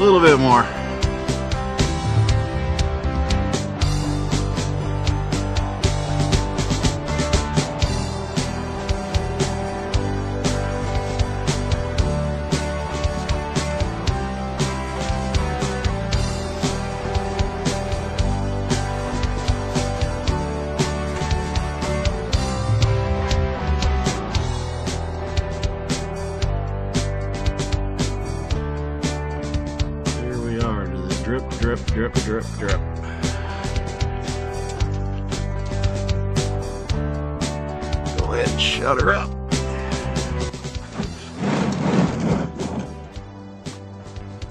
little bit more. Drip, drip, drip, drip, drip. Go ahead and shut her up.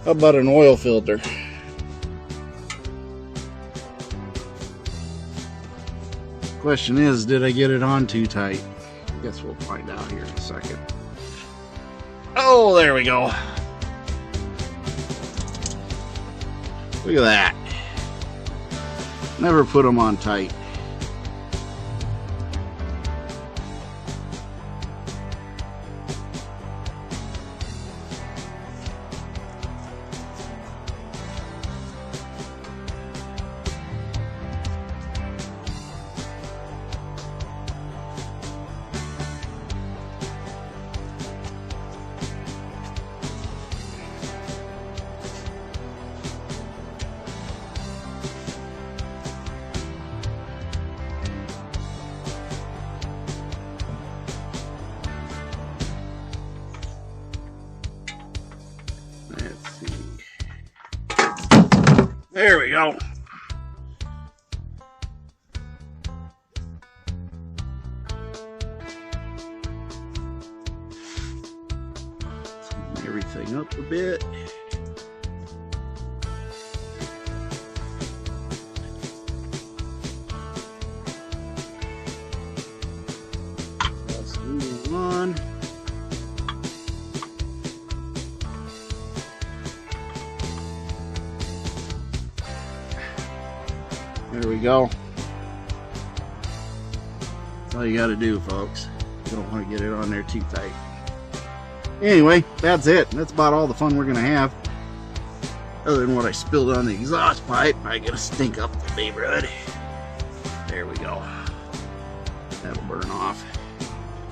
How about an oil filter? Question is, did I get it on too tight? Guess we'll find out here in a second. Oh, there we go. Look at that. Never put them on tight. There we go. Clean everything up a bit. Let's move on. There we go. That's all you got to do, folks. You don't want to get it on there too tight. Anyway, that's it. That's about all the fun we're going to have. Other than what I spilled on the exhaust pipe, I got to stink up the neighborhood. There we go. That'll burn off.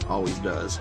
Always does.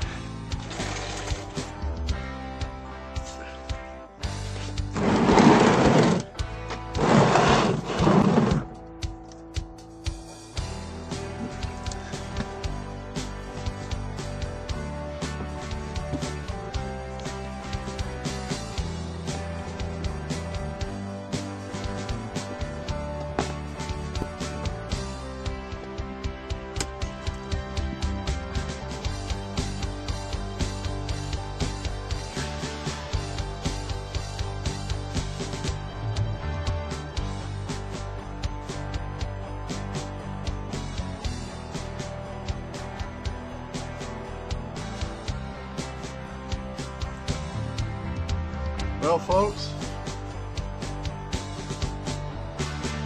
Well, folks,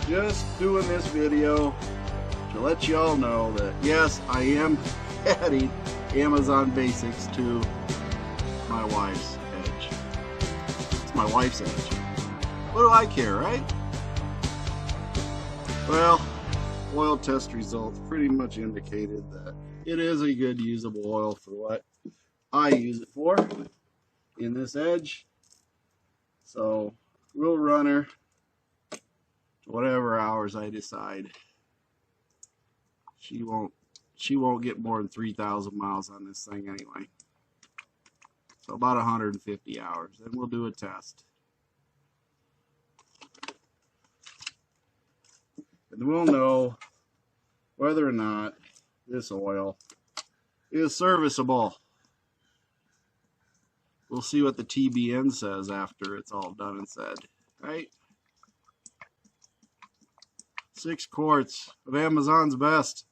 just doing this video to let you all know that yes, I am adding Amazon Basics to my wife's edge. It's my wife's edge. What do I care, right? Well, oil test results pretty much indicated that it is a good usable oil for what I use it for in this edge. So we'll run her to whatever hours I decide. She won't get more than 3,000 miles on this thing anyway. So about 150 hours. Then we'll do a test. And we'll know whether or not this oil is serviceable. We'll see what the TBN says after it's all done and said, right? 6 quarts of Amazon's best.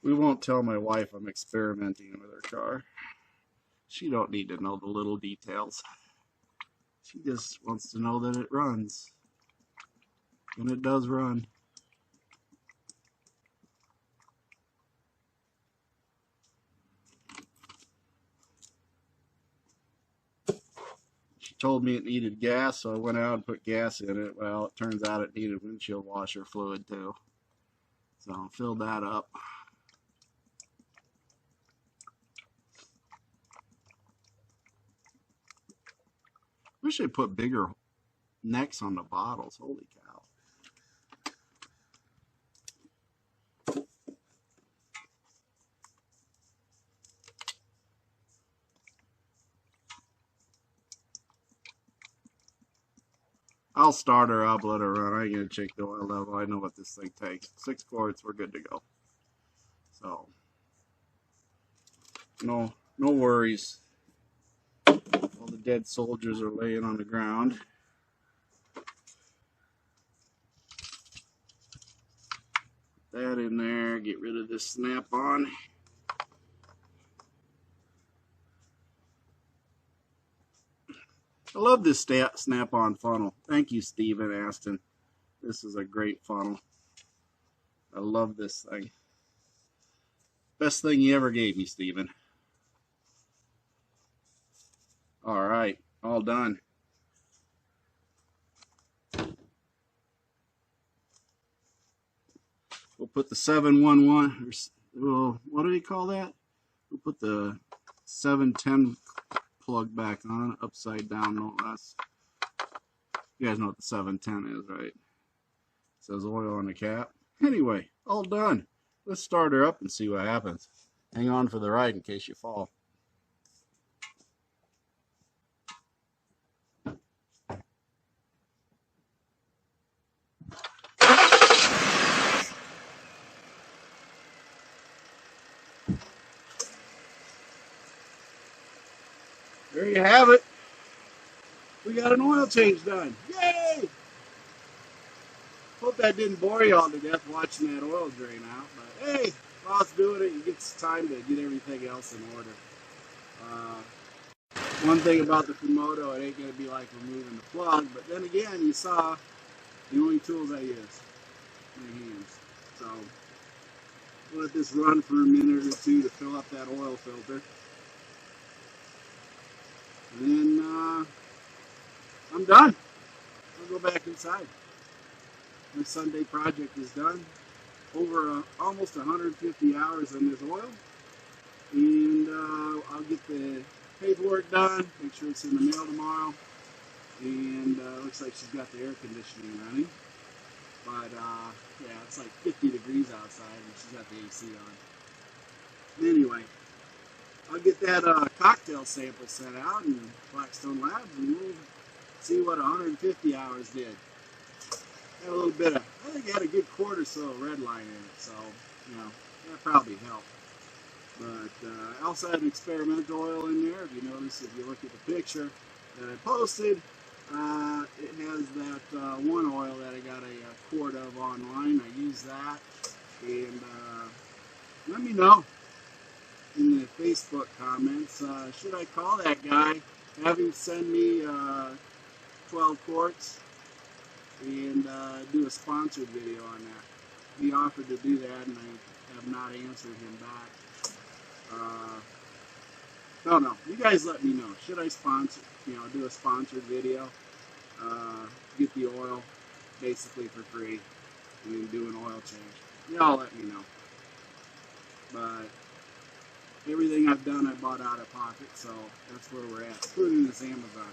We won't tell my wife I'm experimenting with her car. She don't need to know the little details. She just wants to know that it runs. And it does run. told me it needed gas, so I went out and put gas in it. Well, it turns out it needed windshield washer fluid too. So filled that up. Wish they put bigger necks on the bottles. Holy cow. I'll start her up, let her run. I ain't gonna check the oil level. I know what this thing takes. 6 quarts, we're good to go. So no worries. All the dead soldiers are laying on the ground. Put that in there, get rid of this snap-on. I love this snap-on funnel. Thank you, Stephen Aston. This is a great funnel. I love this thing. Best thing you ever gave me, Stephen. All right, all done. We'll put the 711, or what do we call that? We'll put the 710 plug back on, upside down, no less. You guys know what the 710 is, right? It says oil on the cap. Anyway, all done. Let's start her up and see what happens. Hang on for the ride in case you fall. There you have it. We got an oil change done. Yay! Hope that didn't bore you all to death watching that oil drain out. But hey, while it's doing it, you get time to get everything else in order. One thing about the Fumoto, it ain't going to be like removing the plug. But then again, you saw the only tools I use. My hands. So let this run for a minute or two to fill up that oil filter. And then I'm done. I'll go back inside. My Sunday project is done. Over almost 150 hours on this oil. And I'll get the paperwork done. Make sure it's in the mail tomorrow. And looks like she's got the air conditioning running. But yeah, it's like 50 degrees outside and she's got the AC on. Anyway, I'll get that cocktail sample sent out in Blackstone Labs and we'll see what 150 hours did. Had a little bit of, I think it had a good quart or so of red line in it, so, you know, that probably helped. But I also had an experimental oil in there. If you notice, if you look at the picture that I posted, it has that one oil that I got a quart of online. I use that. And let me know in the Facebook comments, should I call that guy, have him send me 12 quarts and do a sponsored video on that. He offered to do that and I have not answered him back. No, you guys let me know. Should I sponsor, do a sponsored video? Get the oil basically for free and then do an oil change. Y'all let me know. But everything I've done I bought out of pocket, so that's where we're at, including this Amazon.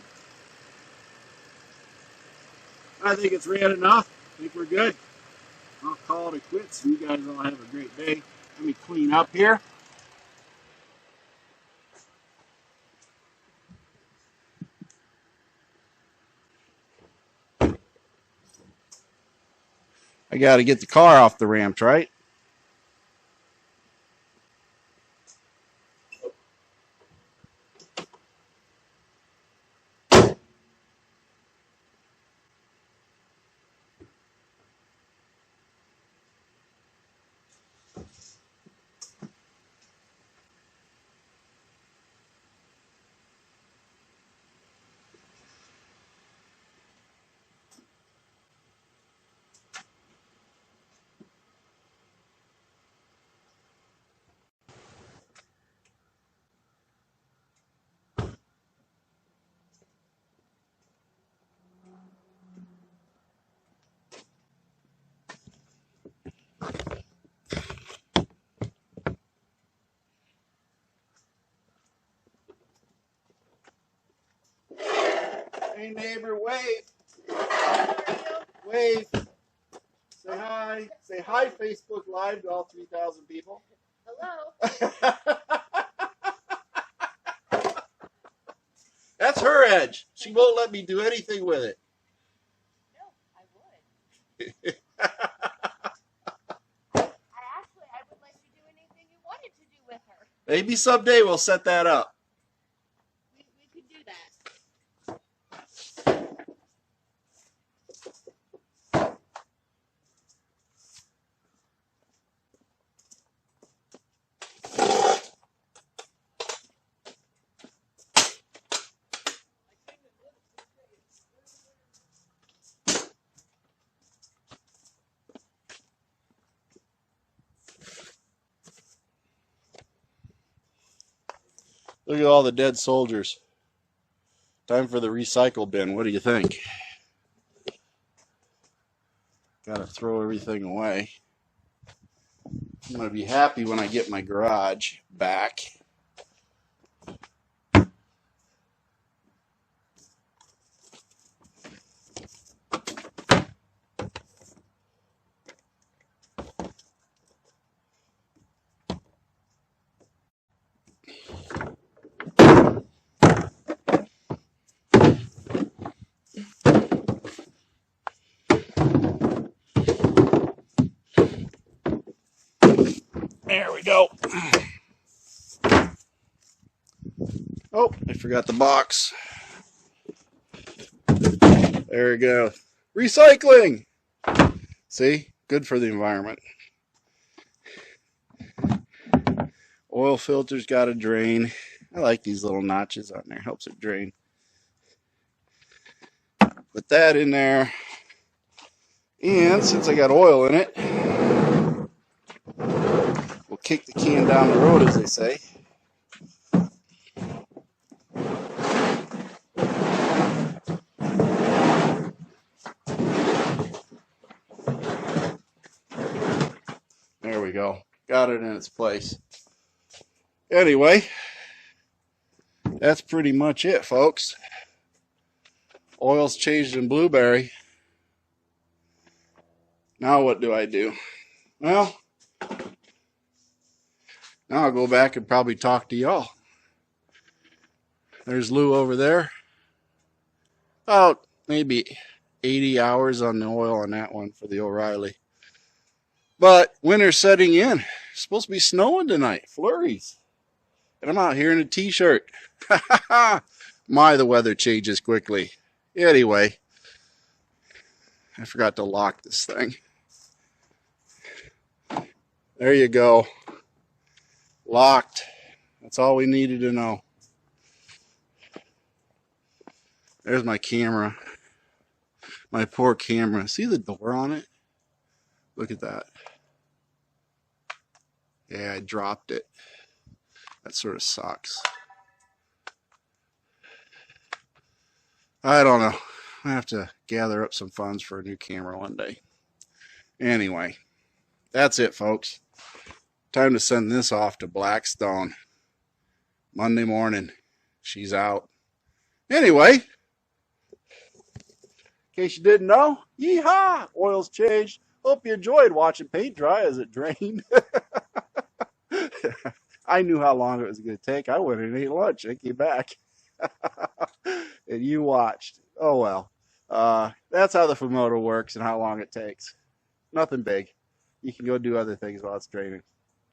I think it's ran enough. I think we're good. I'll call it a quits and you guys all have a great day. Let me clean up here. I got to get the car off the ramps, right? Hey neighbor, wave. Wave. Say hi. Say hi, Facebook Live to all 3,000 people. Hello. That's her edge. She won't let me do anything with it. No, I would. I would let you do anything you wanted to do with her. Maybe someday we'll set that up. We could do that. Look at all the dead soldiers. Time for the recycle bin. What do you think? Gotta throw everything away. I'm gonna be happy when I get my garage back. There we go. Oh, I forgot the box. There we go. Recycling! See? Good for the environment. Oil filter's got a drain. I like these little notches on there. Helps it drain. Put that in there. And since I got oil in it, we'll kick the can down the road, as they say. There we go. Got it in its place. Anyway, that's pretty much it, folks. Oil's changed in blueberry. Now what do I do? Well, now I'll go back and probably talk to y'all. There's Lou over there. About maybe 80 hours on the oil on that one for the O'Reilly. But winter's setting in. It's supposed to be snowing tonight. Flurries. And I'm out here in a t-shirt. My, the weather changes quickly. Anyway, I forgot to lock this thing. There you go. Locked. That's all we needed to know. There's my camera. My poor camera. See the door on it? Look at that. Yeah, I dropped it. That sort of sucks. I don't know. I have to gather up some funds for a new camera one day. Anyway, that's it, folks. Time to send this off to Blackstone. Monday morning. She's out. Anyway, in case you didn't know, yeehaw! Oil's changed. Hope you enjoyed watching paint dry as it drained. I knew how long it was going to take. I went and ate lunch. I came back. And you watched. Oh, well. That's how the Fumoto works and how long it takes. Nothing big. You can go do other things while it's draining.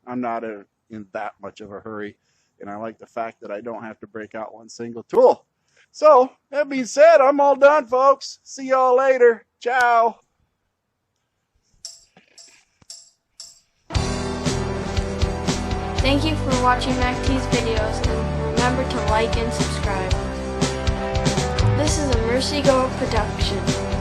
I'm not in that much of a hurry. And I like the fact that I don't have to break out one single tool. So, that being said, I'm all done, folks. See y'all later. Ciao. Thank you for watching MACT's videos, and remember to like and subscribe. This is a Mercy Go production.